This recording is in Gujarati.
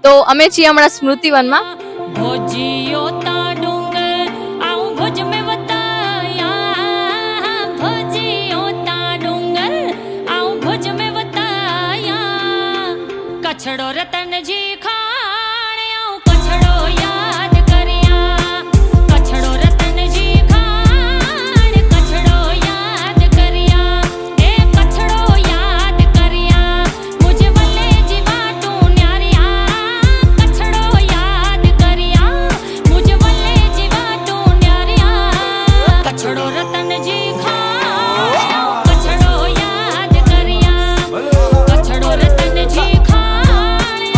તો અમે છીએ હમણાં સ્મૃતિવનમાં. ભોજીઓ તા ડુંગર આવું ભુજ મે વતાયા, ભોજીઓ તા ડુંગર આવું ભુજ મે વતાયા, કછડો રતનજી ખા